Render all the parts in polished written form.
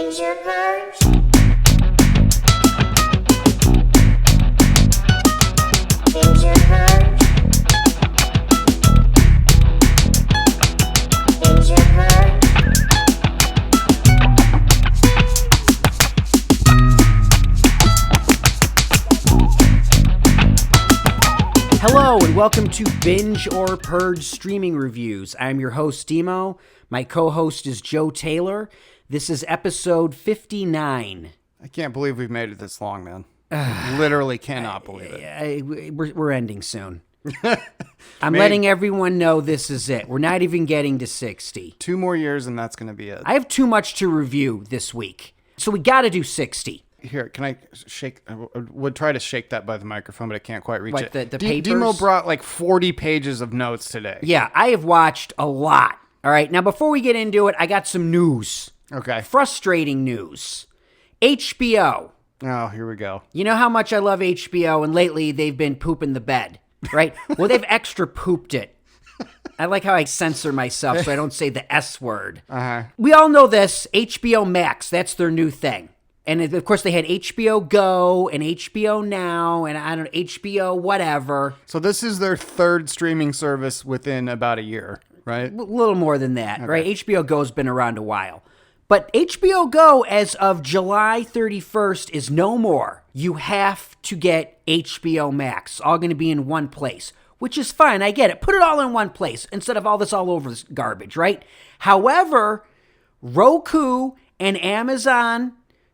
Binge and Purge. Binge and Purge. Binge and Purge. Hello and welcome to Binge or Purge streaming reviews. I'm your host, Dimo. My co-host is Joe Taylor. This is episode 59. I can't believe we've made it this long, man. Literally cannot believe it. We're ending soon. I'm letting everyone know this is it. We're not even getting to 60. 2 more years and that's going to be it. I have too much to review this week, so we got to do 60. Here, can I shake? I would try to shake that by the microphone, but I can't quite reach Like it. the papers? Dimo brought like 40 pages of notes today. Yeah, I have watched a lot. All right, now before we get into it, I got some news. Okay. Frustrating news. HBO. Oh, here we go. You know how much I love HBO, and lately they've been pooping the bed, right? Well, they've extra pooped it. I like how I censor myself so I don't say the S word. Uh-huh. We all know this, HBO Max, that's their new thing. And of course they had HBO Go and HBO Now and I don't know, HBO whatever. So this is their 3rd streaming service within about a year, right? A little more than that, right? HBO Go's been around a while. But HBO Go, as of July 31st, is no more. You have to get HBO Max. All going to be in one place, which is fine. I get it. Put it all in one place instead of all this all over this garbage, right? However, Roku and Amazon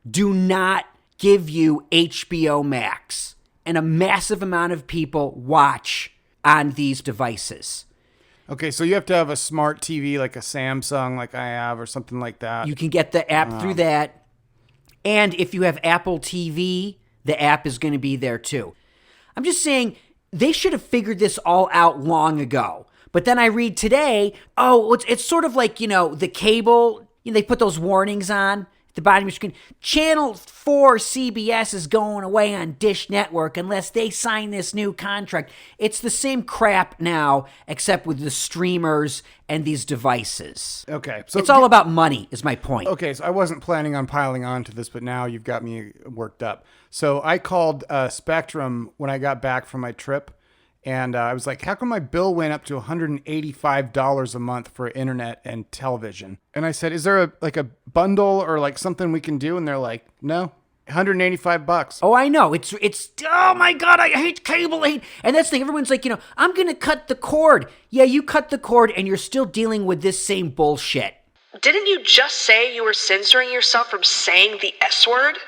do not give you HBO Max. And a massive amount of people watch on these devices. Okay, so you have to have a smart TV like a Samsung like I have or something like that. You can get the app through that. And if you have Apple TV, the app is going to be there too. I'm just saying they should have figured this all out long ago. But then I read today, it's sort of like, the cable, they put those warnings on the bottom of your screen. Channel 4 CBS is going away on Dish Network unless they sign this new contract. It's the same crap now, except with the streamers and these devices. Okay. So it's all about money, is my point. Okay, so I wasn't planning on piling on to this, but now you've got me worked up. So I called Spectrum when I got back from my trip, and I was like, how come my bill went up to $185 a month for internet and television? And I said, is there a bundle or like something we can do? And they're like, no, $185. Oh, I know. It's oh my God, I hate cable. And that's the thing. Everyone's like, I'm going to cut the cord. Yeah, you cut the cord and you're still dealing with this same bullshit. Didn't you just say you were censoring yourself from saying the S word?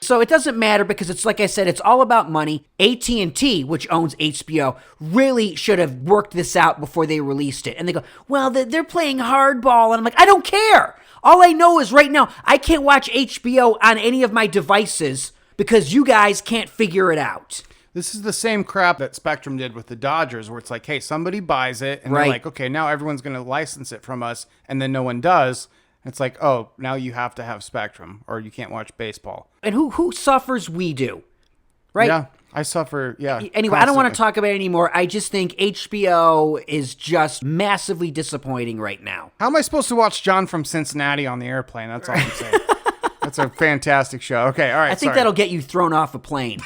So it doesn't matter because it's like I said, it's all about money. AT&T, which owns HBO, really should have worked this out before they released it. And they go, well, they're playing hardball. And I'm like, I don't care. All I know is right now, I can't watch HBO on any of my devices because you guys can't figure it out. This is the same crap that Spectrum did with the Dodgers, where it's like, hey, somebody buys it, and they're like, okay, now everyone's going to license it from us, and then no one does. It's like, oh, now you have to have Spectrum, or you can't watch baseball. And who suffers? We do, right? Yeah, I suffer, yeah. Anyway, constantly. I don't want to talk about it anymore. I just think HBO is just massively disappointing right now. How am I supposed to watch John from Cincinnati on the airplane? That's all I'm saying. That's a fantastic show. Okay, all right, I think that'll get you thrown off a plane.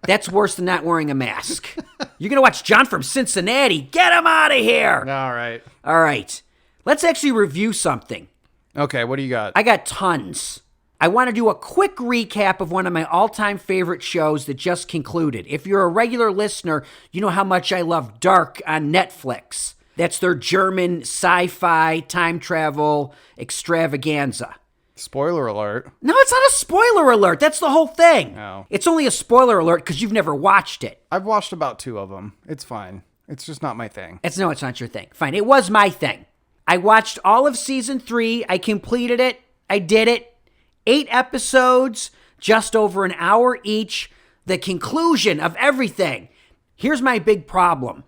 That's worse than not wearing a mask. You're going to watch John from Cincinnati. Get him out of here. All right. All right. Let's actually review something. Okay, what do you got? I got tons. I want to do a quick recap of one of my all-time favorite shows that just concluded. If you're a regular listener, you know how much I love Dark on Netflix. That's their German sci-fi time travel extravaganza. Spoiler alert. No, it's not a spoiler alert. That's the whole thing. No. It's only a spoiler alert because you've never watched it. I've watched about 2 of them. It's fine. It's just not my thing. It's not your thing. Fine. It was my thing. I watched all of season 3. I completed it. I did it. 8 episodes, just over an hour each. The conclusion of everything. Here's my big problem.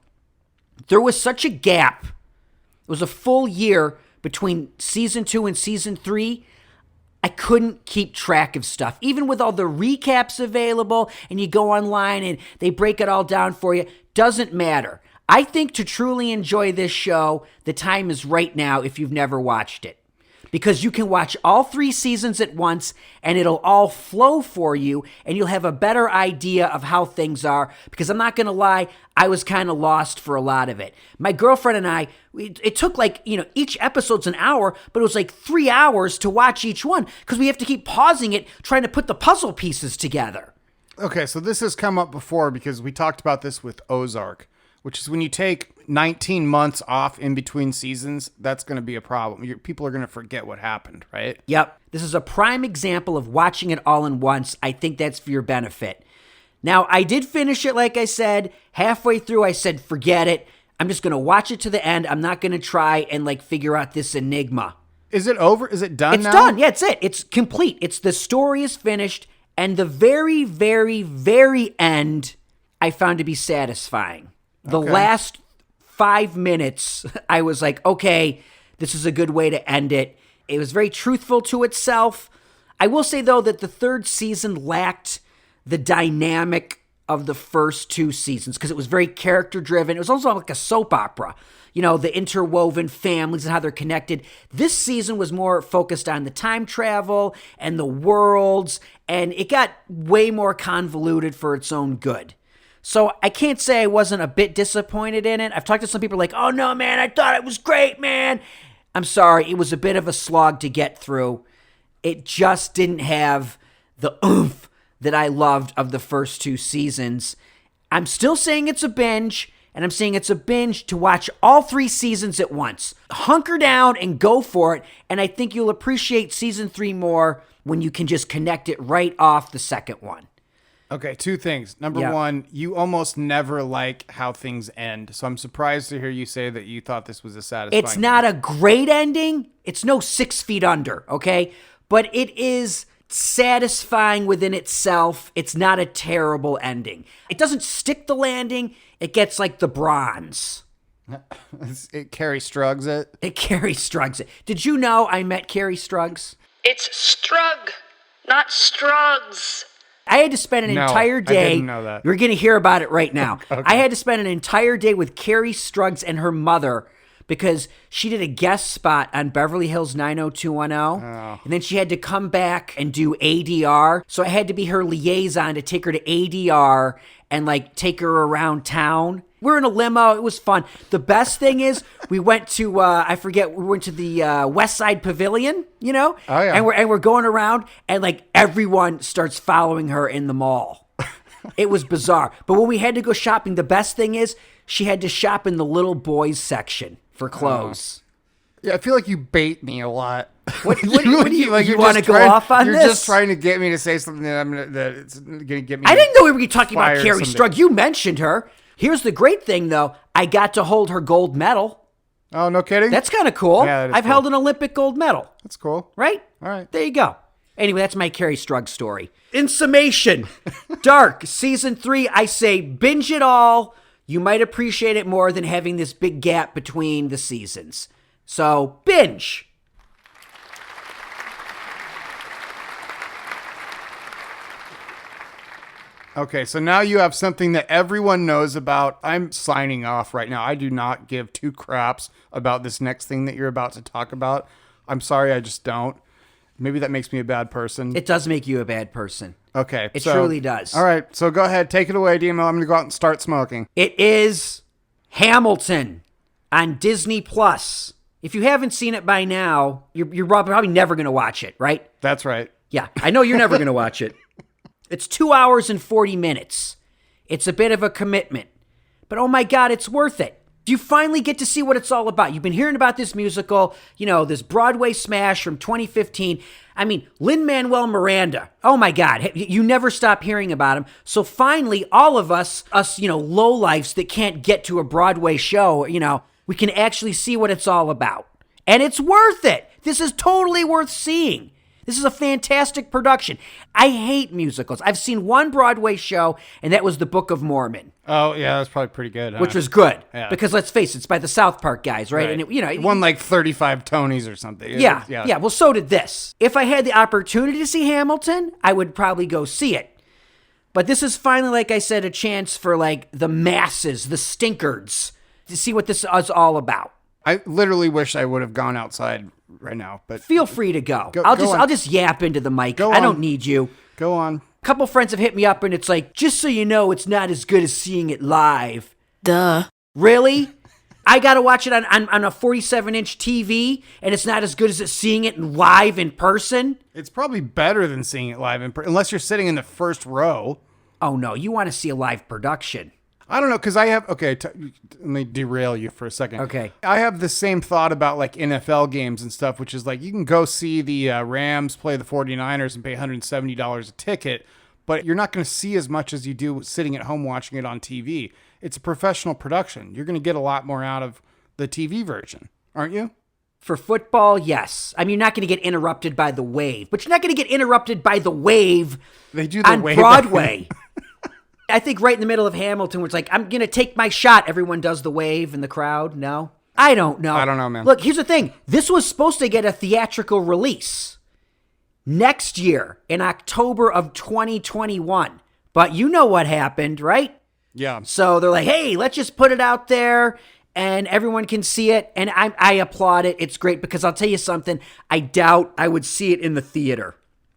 There was such a gap. It was a full year between season 2 and season 3. I couldn't keep track of stuff. Even with all the recaps available and you go online and they break it all down for you, doesn't matter. I think to truly enjoy this show, the time is right now if you've never watched it. because you can watch all 3 seasons at once and it'll all flow for you and you'll have a better idea of how things are. Because I'm not going to lie, I was kind of lost for a lot of it. My girlfriend and I, it took each episode's an hour, but it was like 3 hours to watch each one because we have to keep pausing it, trying to put the puzzle pieces together. Okay, so this has come up before because we talked about this with Ozark, which is when you take 19 months off in between seasons, that's going to be a problem. People are going to forget what happened, right? Yep. This is a prime example of watching it all in once. I think that's for your benefit. Now, I did finish it, like I said. Halfway through, I said, forget it. I'm just going to watch it to the end. I'm not going to try and figure out this enigma. Is it over? Is it done now? It's done. Yeah, it's it. It's complete. The story is finished. And the very, very, very end, I found to be satisfying. The last 5 minutes, I was like, okay, this is a good way to end it. It was very truthful to itself. I will say, though, that the 3rd season lacked the dynamic of the first 2 seasons because it was very character-driven. It was also like a soap opera, the interwoven families and how they're connected. This season was more focused on the time travel and the worlds, and it got way more convoluted for its own good. So I can't say I wasn't a bit disappointed in it. I've talked to some people like, oh no, man, I thought it was great, man. I'm sorry, it was a bit of a slog to get through. It just didn't have the oomph that I loved of the first 2 seasons. I'm still saying it's a binge, and I'm saying it's a binge to watch all 3 seasons at once. Hunker down and go for it, and I think you'll appreciate season 3 more when you can just connect it right off the second one. Okay, 2 things. Number 1, you almost never like how things end. So I'm surprised to hear you say that you thought this was a satisfying. It's not a great ending. It's no 6 Feet Under, okay? But it is satisfying within itself. It's not a terrible ending. It doesn't stick the landing. It gets like the bronze. It Carrie Struggs it. It Carrie Struggs it. Did you know I met Carrie Struggs? It's Strug, not Strugs. I had to spend an entire day. I didn't know that. You're going to hear about it right now. Okay. I had to spend an entire day with Carrie Struggs and her mother because she did a guest spot on Beverly Hills 90210. Oh. And then she had to come back and do ADR. So I had to be her liaison to take her to ADR and take her around town. We're in a limo. It was fun. The best thing is we went to, we went to the West Side Pavilion, Oh, yeah. And we're going around and everyone starts following her in the mall. It was bizarre. But when we had to go shopping, the best thing is she had to shop in the little boys section for clothes. Yeah, I feel like you bait me a lot. What do you want to go off on this? this? You're just trying to get me to say something that it's going to get me. I didn't know we were talking about Carrie someday. Struggs. You mentioned her. Here's the great thing, though. I got to hold her gold medal. Oh, no kidding? That's kind of cool. Yeah, I've held an Olympic gold medal. That's cool. Right? All right. There you go. Anyway, that's my Carrie Struggs story. In summation, Dark, Season 3, I say binge it all. You might appreciate it more than having this big gap between the seasons. So, binge. Okay, so now you have something that everyone knows about. I'm signing off right now. I do not give 2 craps about this next thing that you're about to talk about. I'm sorry, I just don't. Maybe that makes me a bad person. It does make you a bad person. Okay. It truly does. All right, so go ahead. Take it away, Dimo. I'm going to go out and start smoking. It is Hamilton on Disney+. If you haven't seen it by now, you're probably never going to watch it, right? That's right. Yeah, I know you're never going to watch it. It's 2 hours and 40 minutes. It's a bit of a commitment. But oh my God, it's worth it. You finally get to see what it's all about. You've been hearing about this musical, this Broadway smash from 2015. I mean, Lin-Manuel Miranda. Oh my God, you never stop hearing about him. So finally, all of us, lowlifes that can't get to a Broadway show, we can actually see what it's all about. And it's worth it. This is totally worth seeing. This is a fantastic production. I hate musicals. I've seen one Broadway show, and that was The Book of Mormon. Oh, yeah, that's probably pretty good, huh? Which was good. Yeah. Because let's face it, it's by the South Park guys, right? Right. And it won 35 Tonys or something. Yeah. Well, so did this. If I had the opportunity to see Hamilton, I would probably go see it. But this is finally, like I said, a chance for the masses, the stinkards, to see what this is all about. I literally wish I would have gone outside right now, but Feel free to go. Go on. I'll just yap into the mic. Go I don't on. need you. go on. A couple friends have hit me up and it's like, just so you know, it's not as good as seeing it live. Duh. Really? I got to watch it on a 47-inch TV and it's not as good as seeing it live in person? It's probably better than seeing it live unless you're sitting in the first row. Oh, no. You want to see a live production. I don't know, because I have, let me derail you for a second. Okay. I have the same thought about like NFL games and stuff, which is like you can go see the Rams play the 49ers and pay $170 a ticket, but you're not going to see as much as you do sitting at home watching it on TV. It's a professional production. You're going to get a lot more out of the TV version, aren't you? For football, yes. I mean, you're not going to get interrupted by the wave, but you're not going to get interrupted by the wave They do the on wave Broadway. I think right in the middle of Hamilton, where it's like, I'm going to take my shot. Everyone does the wave in the crowd. No? I don't know. I don't know, man. Look, here's the thing. This was supposed to get a theatrical release next year in October of 2021. But you know what happened, right? Yeah. So they're like, hey, let's just put it out there and everyone can see it. And I applaud it. It's great because I'll tell you something. I doubt I would see it in the theater.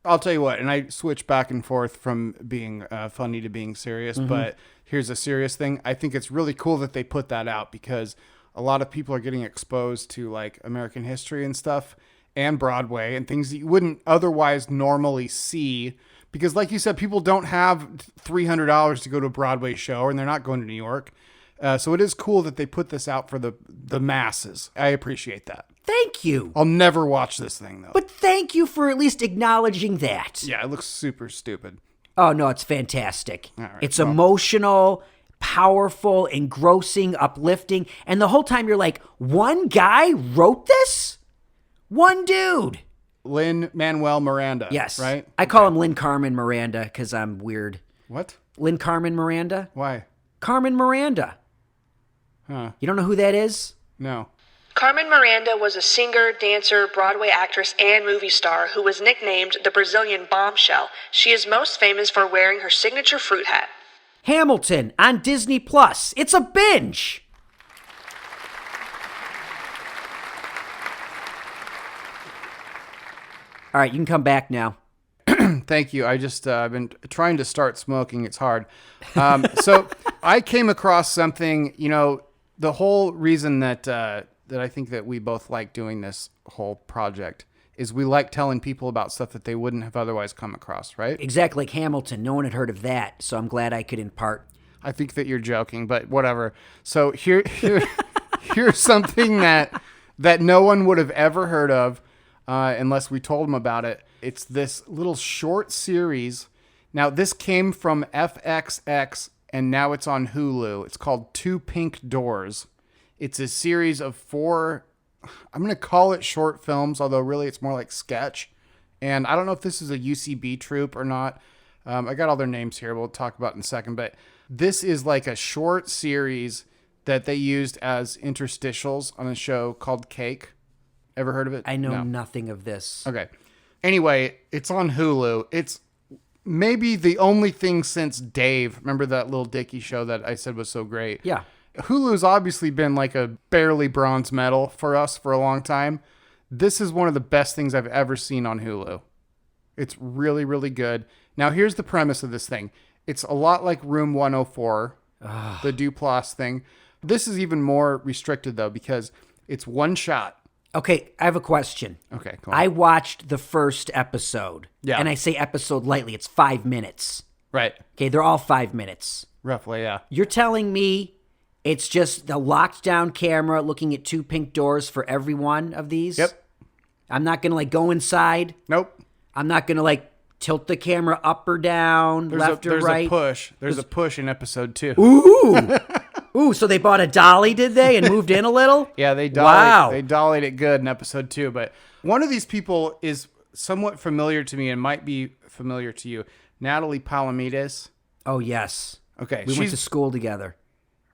I'll tell you what, and I switch back and forth from being funny to being serious, but here's a serious thing. I think it's really cool that they put that out because a lot of people are getting exposed to like American history and stuff and Broadway and things that you wouldn't otherwise normally see because like you said, people don't have $300 to go to a Broadway show and they're not going to New York. So it is cool that they put this out for the masses. I appreciate that. Thank you. I'll never watch this thing though. But thank you for at least acknowledging that. Yeah, it looks super stupid. Oh, no, it's fantastic. All right, It's well. emotional, powerful, engrossing, uplifting. And the whole time you're like, one guy wrote this? One dude. Lin-Manuel Miranda. Yes. Right? I call him Lynn Carmen Miranda because I'm weird. What? Lynn Carmen Miranda? Why? Carmen Miranda. Huh. You don't know who that is? No. Carmen Miranda was a singer, dancer, Broadway actress, and movie star who was nicknamed the Brazilian Bombshell. She is most famous for wearing her signature fruit hat. Hamilton on Disney Plus. It's a binge. All right, you can come back now. Thank you. I just I've been trying to start smoking. It's hard. So I came across something. You know, the whole reason that I think that we both like doing this whole project is we like telling people about stuff that they wouldn't have otherwise come across. Right? Exactly like Hamilton. No one had heard of that, so I'm glad I could impart. I think that you're joking, but whatever. So here's something that no one would have ever heard of unless we told them about it. It's this little short series. Now, this came from FXX, and now it's on Hulu. It's called Two Pink Doors. It's a series of 4, I'm going to call it short films, although really it's more like sketch. And I don't know if this is a UCB troupe or not. I got all their names here. We'll talk about it in a second. But this is like a short series that they used as interstitials on a show called Cake. Ever heard of it? I know No. nothing of this. Okay. Anyway, it's on Hulu. It's maybe the only thing since Dave. Remember that Little Dicky show that I said was so great? Yeah. Hulu's obviously been like a barely bronze medal for us for a long time. This is one of the best things I've ever seen on Hulu. It's really, really good. Now, here's the premise of this thing. It's a lot like Room 104, the Duplass thing. This is even more restricted, though, because it's one shot. Okay, I have a question. Okay, go on. I watched the first episode. Yeah. And I say episode lightly. It's 5 minutes. Right. Okay, they're all 5 minutes. Roughly, yeah. You're telling me it's just the locked down camera looking at 2 pink doors for every one of these? Yep. I'm not going to like go inside. Nope. I'm not going to like tilt the camera up or down, left or there's right. a push. There's a push in episode 2. Ooh. Ooh, so they bought a dolly, did they, and moved in a little? Yeah, they dollied, Wow. they dollied it good in episode 2. But one of these people is somewhat familiar to me and might be familiar to you. Natalie Palamides. Oh, yes. Okay, We went to she's school together.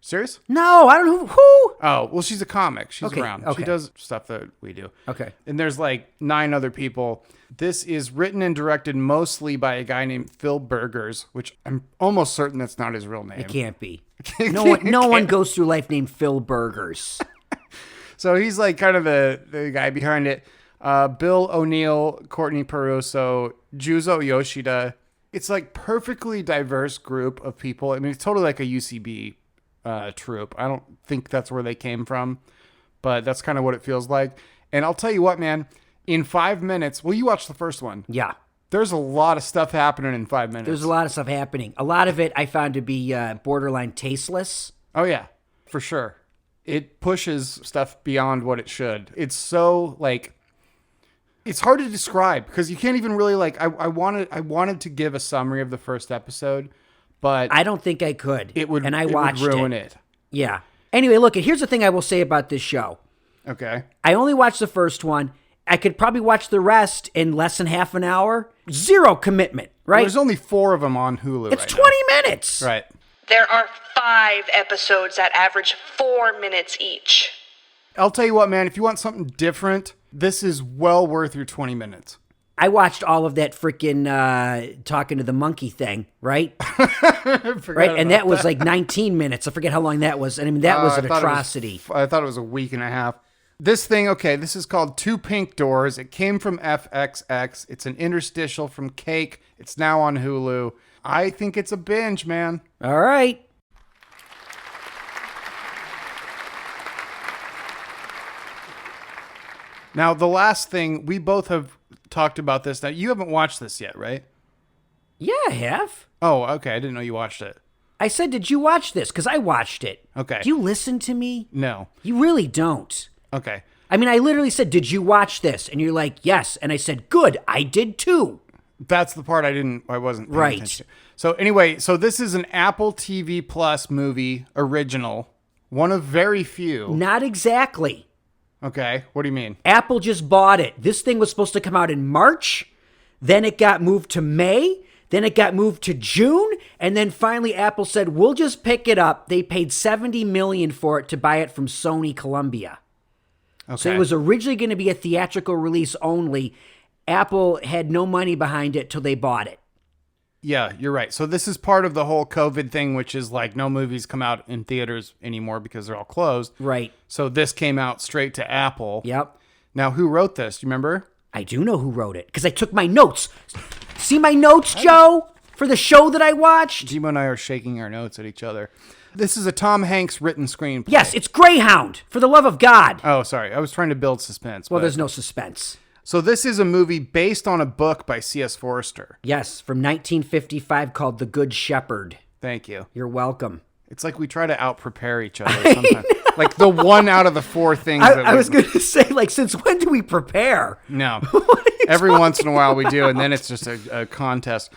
serious? No, I don't know who. Oh, well, she's a comic. She's Okay, around. okay. She does stuff that we do. Okay. And there's like 9 other people. This is written and directed mostly by a guy named Phil Burgers, which I'm almost certain that's not his real name. It can't be. No one goes through life named Phil Burgers. So he's like kind of the guy behind it. Bill O'Neill, Courtney Peruso, Juzo Yoshida. It's like perfectly diverse group of people. I mean, it's totally like a UCB troupe. I don't think that's where they came from, but that's kind of what it feels like. And I'll tell you what, man, in 5 minutes, well, you watched the first one. Yeah. There's a lot of stuff happening in 5 minutes. There's a lot of stuff happening. A lot of it I found to be borderline tasteless. Oh, yeah, for sure. It pushes stuff beyond what it should. It's so, like, it's hard to describe because you can't even really, like, I wanted to give a summary of the first episode, but I don't think I could. it would, and I it watched would ruin it. Yeah. Anyway, look, here's the thing I will say about this show. Okay. I only watched the first one. I could probably watch the rest in less than half an hour. Zero commitment, right? Well, there's only 4 of them on Hulu. It's right 20 minutes. Right. There are 5 episodes that average 4 minutes each. I'll tell you what, man, if you want something different, this is well worth your 20 minutes. I watched all of that freaking talking to the monkey thing, right? Right, and that was like 19 minutes. I forget how long that was. And I mean, that was an atrocity. I thought it was a week and a half. This thing, okay, this is called Two Pink Doors. It came from FXX. It's an interstitial from Cake. It's now on Hulu. I think it's a binge, man. All right. Now, the last thing, we both have talked about this. Now, you haven't watched this yet, right? Yeah, I have. Oh, okay. I didn't know you watched it. I said, did you watch this? Because I watched it. Okay. Do you listen to me? No. You really don't. Okay. I mean, I literally said, did you watch this? And you're like, yes. And I said, good, I did too. That's the part I wasn't paying Right. attention to. So anyway, so this is an Apple TV Plus movie original. One of very few. Not exactly. Okay. What do you mean? Apple just bought it. This thing was supposed to come out in March. Then it got moved to May. Then it got moved to June. And then finally Apple said, we'll just pick it up. They paid $70 million for it to buy it from Sony Columbia. Okay. So it was originally going to be a theatrical release only. Apple had no money behind it till they bought it. Yeah, you're right. So this is part of the whole COVID thing, which is like no movies come out in theaters anymore because they're all closed. Right. So this came out straight to Apple. Yep. Now, who wrote this? Do you remember? I do know who wrote it because I took my notes. See my notes, Joe, for the show that I watched? Jimo and I are shaking our notes at each other. This is a Tom Hanks written screenplay. Yes, it's Greyhound, for the love of God. Oh, sorry. I was trying to build suspense. Well, but- there's no suspense. So this is a movie based on a book by C.S. Forester. Yes, from 1955 called The Good Shepherd. Thank you. You're welcome. It's like we try to out-prepare each other sometimes. Like the one out of the 4 things that I was going to say, like, since when do we prepare? No. Every once in a while we do, and then it's just a contest.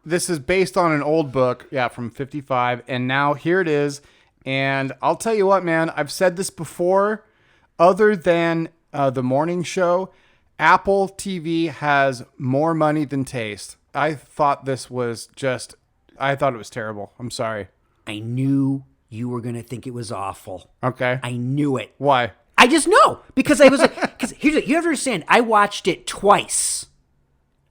This is based on an old book, from 55, and now here it is. And I'll tell you what, man, I've said this before. Other than the morning show, Apple TV has more money than taste. I thought this was I thought it was terrible. I'm sorry. I knew you were going to think it was awful. Okay. I knew it. Why? I just know because I was like, because you have to understand, I watched it twice.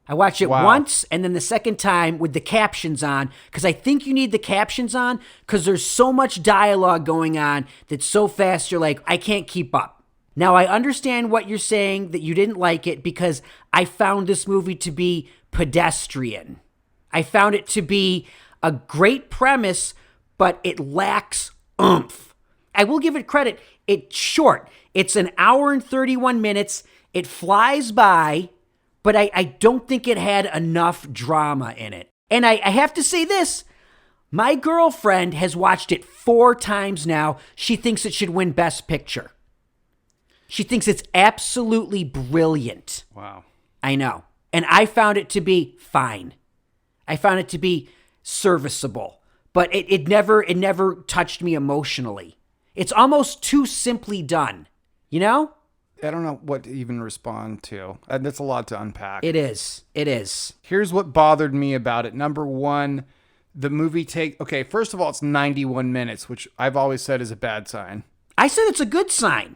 I watched it Wow. once and then the second time with the captions on because I think you need the captions on because there's so much dialogue going on that's so fast you're like, I can't keep up. Now, I understand what you're saying that you didn't like it because I found this movie to be pedestrian. I found it to be a great premise, but it lacks oomph. I will give it credit. It's short. It's an hour and 31 minutes. It flies by, but I don't think it had enough drama in it. And I have to say this. My girlfriend has watched it 4 times now. She thinks it should win Best Picture. She thinks it's absolutely brilliant. Wow. I know. And I found it to be fine. I found it to be serviceable. But it never touched me emotionally. It's almost too simply done. You know? I don't know what to even respond to. That's a lot to unpack. It is. It is. Here's what bothered me about it. Number one, the movie first of all, it's 91 minutes, which I've always said is a bad sign. I said it's a good sign.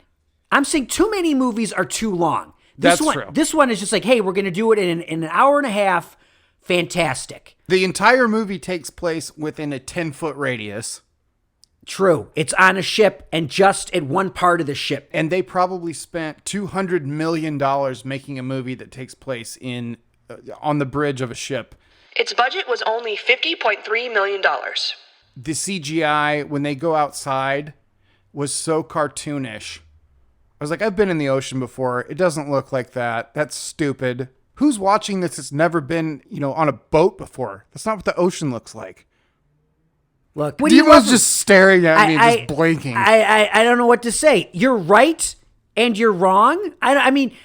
I'm saying too many movies are too long. This That's true. This one is just like, hey, we're going to do it in an hour and a half. Fantastic. The entire movie takes place within a 10-foot radius. True. It's on a ship and just at one part of the ship. And they probably spent $200 million making a movie that takes place on the bridge of a ship. Its budget was only $50.3 million. The CGI, when they go outside, was so cartoonish. I was like, I've been in the ocean before. It doesn't look like that. That's stupid. Who's watching this that's never been, on a boat before? That's not what the ocean looks like. Look, Dimo's just staring at me, just blinking. I don't know what to say. You're right, and you're wrong. I mean,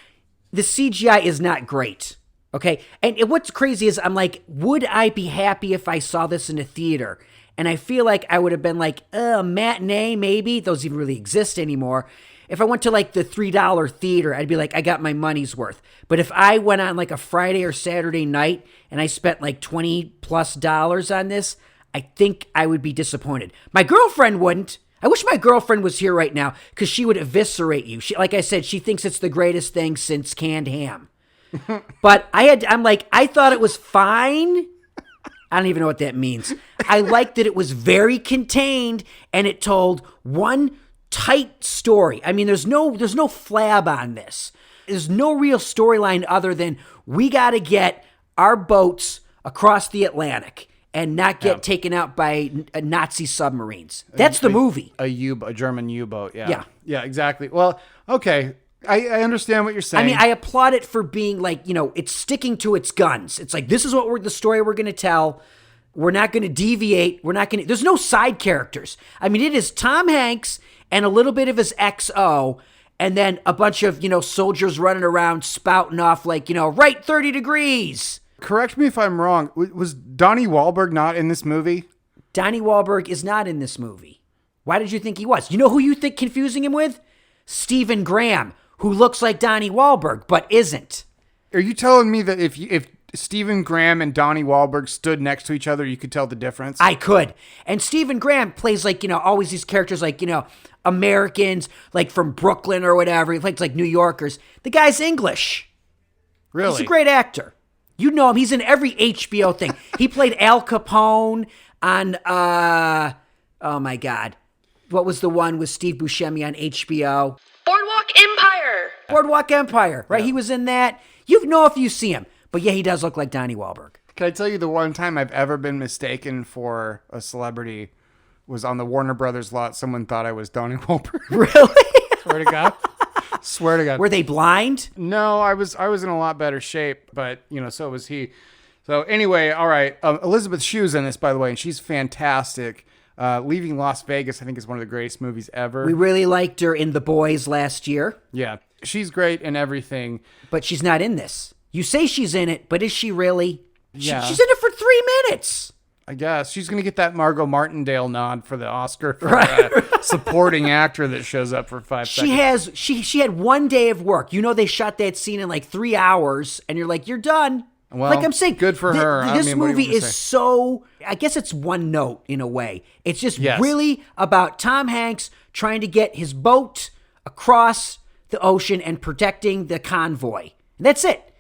the CGI is not great, okay? And what's crazy is I'm like, would I be happy if I saw this in a theater? And I feel like I would have been like, matinee, maybe. Those even really exist anymore. If I went to like the $3 theater, I'd be like, I got my money's worth. But if I went on like a Friday or Saturday night and I spent like $20+ on this, I think I would be disappointed. My girlfriend wouldn't. I wish my girlfriend was here right now because she would eviscerate you. Like I said, she thinks it's the greatest thing since canned ham. But I thought it was fine. I don't even know what that means. I liked that it was very contained and it told one tight story. I mean, there's no flab on this. There's no real storyline other than we got to get our boats across the Atlantic and not get taken out by Nazi submarines. That's the movie. A German U-boat, yeah. Yeah. Yeah, exactly. Well, okay. I understand what you're saying. I mean, I applaud it for being like, it's sticking to its guns. It's like, this is the story we're going to tell. We're not going to deviate. There's no side characters. I mean, it is Tom Hanks and a little bit of his XO, and then a bunch of, soldiers running around spouting off like, right 30 degrees. Correct me if I'm wrong. Was Donnie Wahlberg not in this movie? Donnie Wahlberg is not in this movie. Why did you think he was? You know who you think confusing him with? Stephen Graham, who looks like Donnie Wahlberg, but isn't. Are you telling me that if Stephen Graham and Donnie Wahlberg stood next to each other, you could tell the difference? I could. And Stephen Graham plays like, always these characters like, Americans, like from Brooklyn or whatever. He plays like New Yorkers. The guy's English. Really? He's a great actor. You know him. He's in every HBO thing. He played Al Capone on, oh my God. What was the one with Steve Buscemi on HBO? Boardwalk Empire, right? Yeah. He was in that. You know if you see him. But yeah, he does look like Donnie Wahlberg. Can I tell you the one time I've ever been mistaken for a celebrity was on the Warner Brothers lot. Someone thought I was Donnie Wahlberg. Really? Swear to God. Swear to God. Were they blind? No, I was in a lot better shape, but so was he. So anyway, all right. Elizabeth Shue's in this, by the way, and she's fantastic. Leaving Las Vegas, I think, is one of the greatest movies ever. We really liked her in The Boys last year. Yeah, she's great in everything. But she's not in this. You say she's in it, but is she really? Yeah. She's in it for 3 minutes. I guess. She's going to get that Margot Martindale nod for the Oscar for supporting actor that shows up for 5 seconds. She had 1 day of work. They shot that scene in like 3 hours, and you're like, you're done. Well, like I'm saying, good for her. This movie is so, I guess it's one note in a way. It's just really about Tom Hanks trying to get his boat across the ocean and protecting the convoy. And that's it.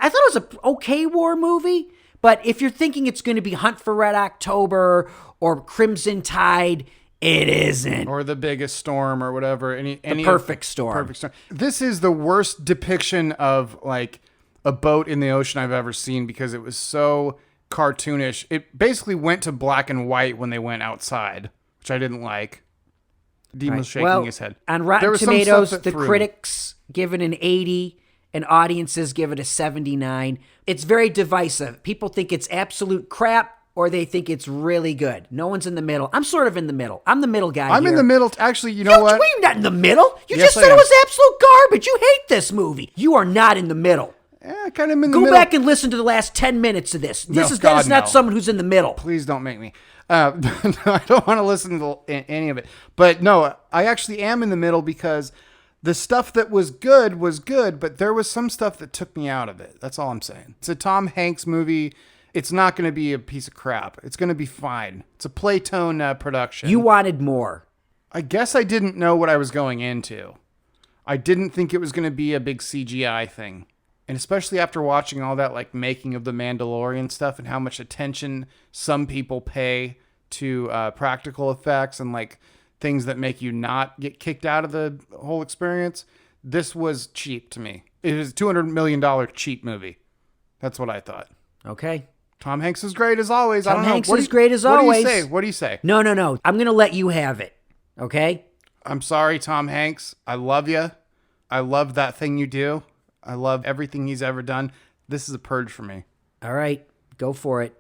I thought it was an okay war movie, but if you're thinking it's going to be Hunt for Red October or Crimson Tide, it isn't. Or The Biggest Storm or whatever. The Perfect Storm. Perfect Storm. This is the worst depiction of like a boat in the ocean I've ever seen because it was so cartoonish. It basically went to black and white when they went outside, which I didn't like. Dimo's shaking his head. On Rotten Tomatoes, the critics give it an 80 and audiences give it a 79. It's very divisive. People think it's absolute crap or they think it's really good. No one's in the middle. I'm sort of in the middle. I'm the middle guy. I'm in the middle. Actually, you know what? You're not in the middle. You just said it was absolute garbage. You hate this movie. You are not in the middle. Yeah, kind of in the middle. Go back and listen to the last 10 minutes of this. That is not someone who's in the middle. Please don't make me. I don't want to listen to any of it. But no, I actually am in the middle because the stuff that was good, but there was some stuff that took me out of it. That's all I'm saying. It's a Tom Hanks movie. It's not going to be a piece of crap. It's going to be fine. It's a Playtone production. You wanted more. I guess I didn't know what I was going into. I didn't think it was going to be a big CGI thing. And especially after watching all that like making of the Mandalorian stuff and how much attention some people pay to practical effects and like things that make you not get kicked out of the whole experience, this was cheap to me. It was a $200 million cheap movie. That's what I thought. Okay. Tom Hanks is great as always. I Tom don't know. Hanks is great as always. What do you say? No. I'm going to let you have it. Okay? I'm sorry, Tom Hanks. I love you. I love that thing you do. I love everything he's ever done. This is a purge for me. All right. Go for it.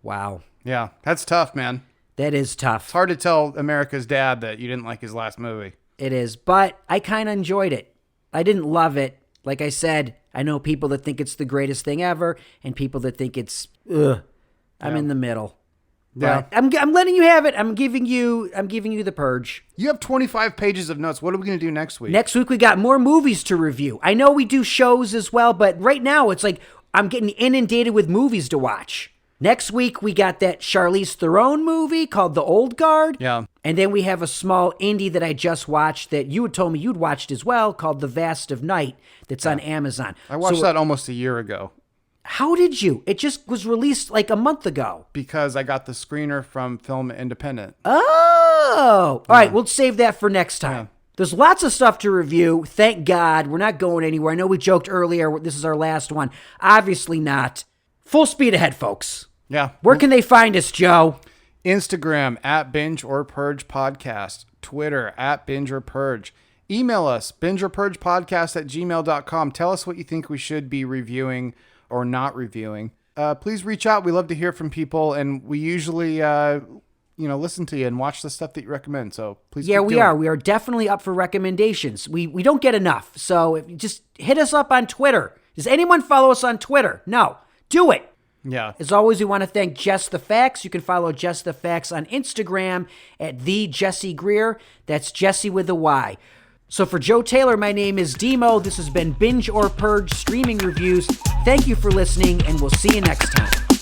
Wow. Yeah, that's tough, man. That is tough. It's hard to tell America's dad that you didn't like his last movie. It is. But I kind of enjoyed it. I didn't love it. Like I said, I know people that think it's the greatest thing ever and people that think it's, ugh. I'm in the middle. Yeah. But I'm letting you have it. I'm giving you the Purge. You have 25 pages of notes. What are we going to do next week? Next week we got more movies to review. I know we do shows as well, but right now it's like I'm getting inundated with movies to watch. Next week we got that Charlize Theron movie called The Old Guard. Yeah. And then we have a small indie that I just watched that you had told me you'd watched as well called The Vast of Night that's on Amazon. I watched that almost a year ago. How did you? It just was released like a month ago. Because I got the screener from Film Independent. Oh. All right, we'll save that for next time. Yeah. There's lots of stuff to review. Thank God. We're not going anywhere. I know we joked earlier this is our last one. Obviously not. Full speed ahead, folks. Yeah. Where can they find us, Joe? Instagram at Binge or Purge Podcast. Twitter at Binge or Purge. Email us, bingeorpurgepodcast@gmail.com. Tell us what you think we should be reviewing or not reviewing. Please reach out. We love to hear from people, and we usually listen to you and watch the stuff that you recommend. So please keep doing it. We are definitely up for recommendations. We don't get enough. So just hit us up on Twitter. Does anyone follow us on Twitter? No. Do it. Yeah. As always, we want to thank Jess the Facts. You can follow Jess the Facts on Instagram at @TheJessieGreer. That's Jessie with a Y. So for Joe Taylor, my name is Dimo. This has been Binge or Purge Streaming Reviews. Thank you for listening, and we'll see you next time.